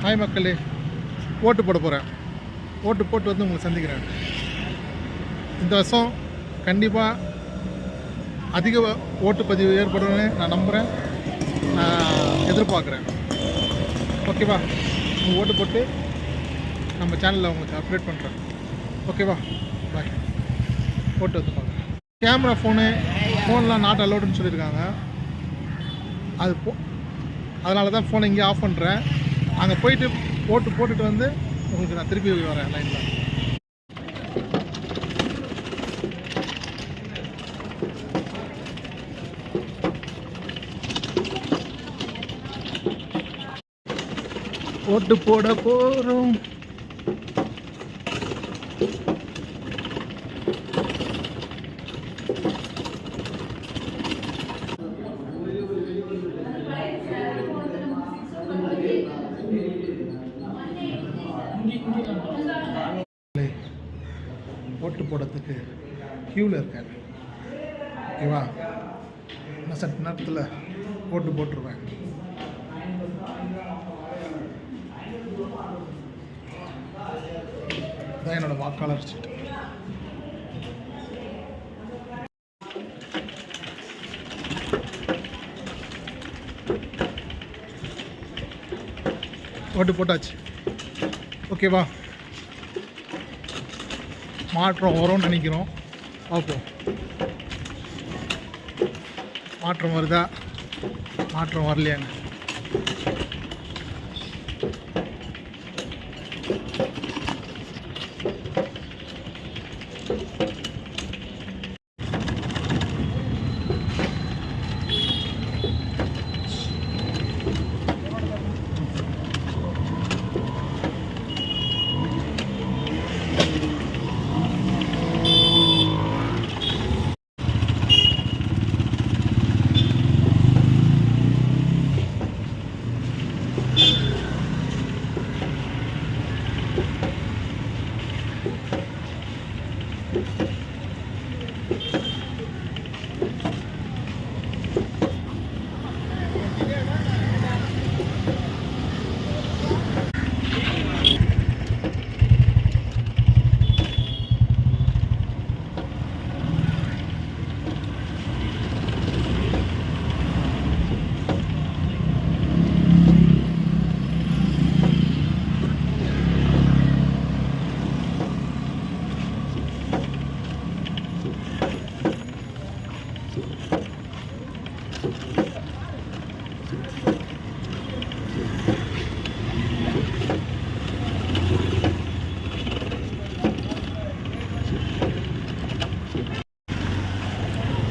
Hi மக்களே, ஓட்டு போட போகிறேன். ஓட்டு போட்டு வந்து உங்களை சந்திக்கிறேன். இந்த வருஷம் கண்டிப்பாக அதிக ஓட்டுப்பதிவு ஏற்படும்னு நான் நம்புகிறேன், நான் எதிர்பார்க்குறேன். ஓகேவா? உங்கள் ஓட்டு போட்டு நம்ம சேனலில் உங்களுக்கு அப்டேட் பண்ணுறேன். ஓகேவா? பாய். ஓட்டு வந்து பார்க்குறேன். கேமரா ஃபோன்லாம் நாட் அலோடுன்னு சொல்லியிருக்காங்க. அதனால தான் ஃபோனை இங்கே ஆஃப் பண்ணுறேன். அங்கே போயிட்டு ஓட்டு போட்டுட்டு வந்து உங்களுக்கு நான் திருப்பி வரேன் லைனில். ஓட்டு போட போகிறோம். ஓட்டு போடுறதுக்கு க்யூவில் இருக்கேன். ஓகேவா? இன்னும் சற்று நேரத்தில் ஓட்டு போட்டுருவேன். இதான் என்னோடய வாக்காளர் சீட்டு. ஓட்டு போட்டாச்சு. ஓகேவா? மாற்றம் வரும்னு நினைக்கிறோம். பார்ப்போம் மாற்றம் வருதா, மாற்றம் வரலையாங்க.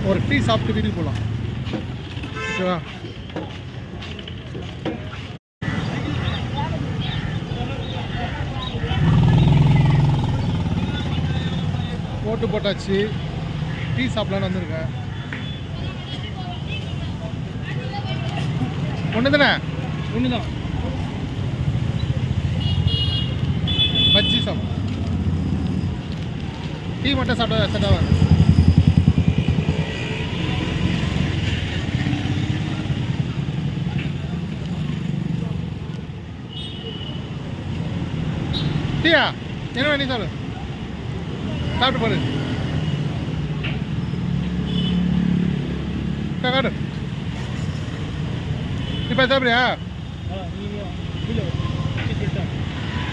ஒரு டீ சாப்பிட்டு வீட்டுக்கு போகலாம். ஓகேவா? ஓட்டு போட்டாச்சு. டீ சாப்பிடலான்னு வந்திருக்கேன். ஒன்று தானே? ஒன்று தான். பஜ்ஜி சாப்பிடும். டீ மட்டும் சாப்பிட்டா செட் ஆகாது. டீயா என்ன வேணும் சாப்பிடு, சாப்பிட்டு பாரு. காடு இப்போ சாப்பிடுறியா?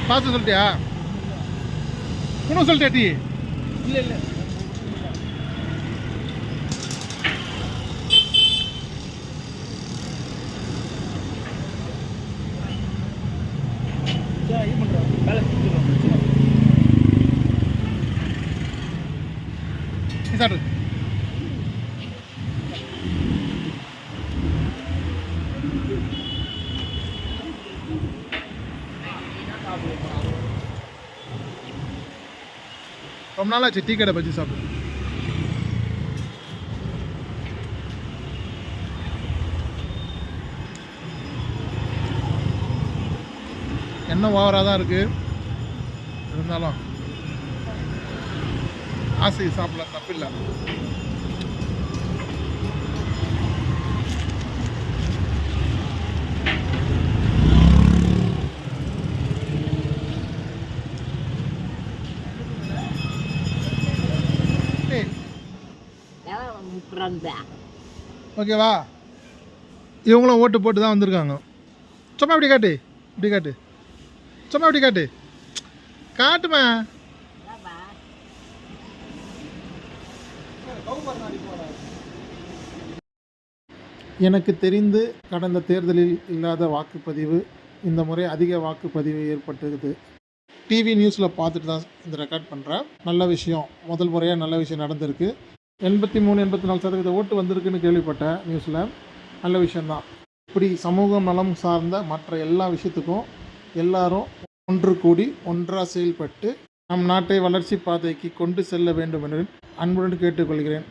பார்த்து சொல்லிட்டியா? இன்னும் சொல்லிட்டியா டீ? இல்லை இல்லை. சாப்பிடு. ரொம்ப நாளாச்சு டீ கடை பஜ்ஜி சாப்பிடு. எண்ணெய் ஓவராக தான் இருக்குது, இருந்தாலும் ஆசை சாப்பிடலாம், தப்பில்லை. போடுறாங்க. ஓகேவா? இவங்களும் ஓட்டு போட்டு தான் வந்திருக்காங்க. சும்மா இப்படி காட்டு, இப்படி காட்டு, சும்மா இப்படி காட்டு, காட்டுமா. எனக்கு தெரிந்து கடந்த தேர்தலில் இல்லாத வாக்குப்பதிவு இந்த முறை அதிக வாக்குப்பதிவு ஏற்பட்டிருக்குது. டிவி நியூஸில் பார்த்துட்டு தான் இந்த ரெக்கார்ட் பண்ணுறேன். நல்ல விஷயம், முதல் முறையாக நல்ல விஷயம் நடந்திருக்கு. 83-84% ஓட்டு வந்திருக்குன்னு கேள்விப்பட்டேன் நியூஸில். நல்ல விஷயந்தான். இப்படி சமூகம் நலம் சார்ந்த மற்ற எல்லா விஷயத்துக்கும் எல்லாரும் ஒன்று கூடி ஒன்றாக செயல்பட்டு நம் நாட்டை வளர்ச்சி பாதைக்கு கொண்டு செல்ல வேண்டும் என்று அன்புடன் கேட்டுக்கொள்கிறேன்.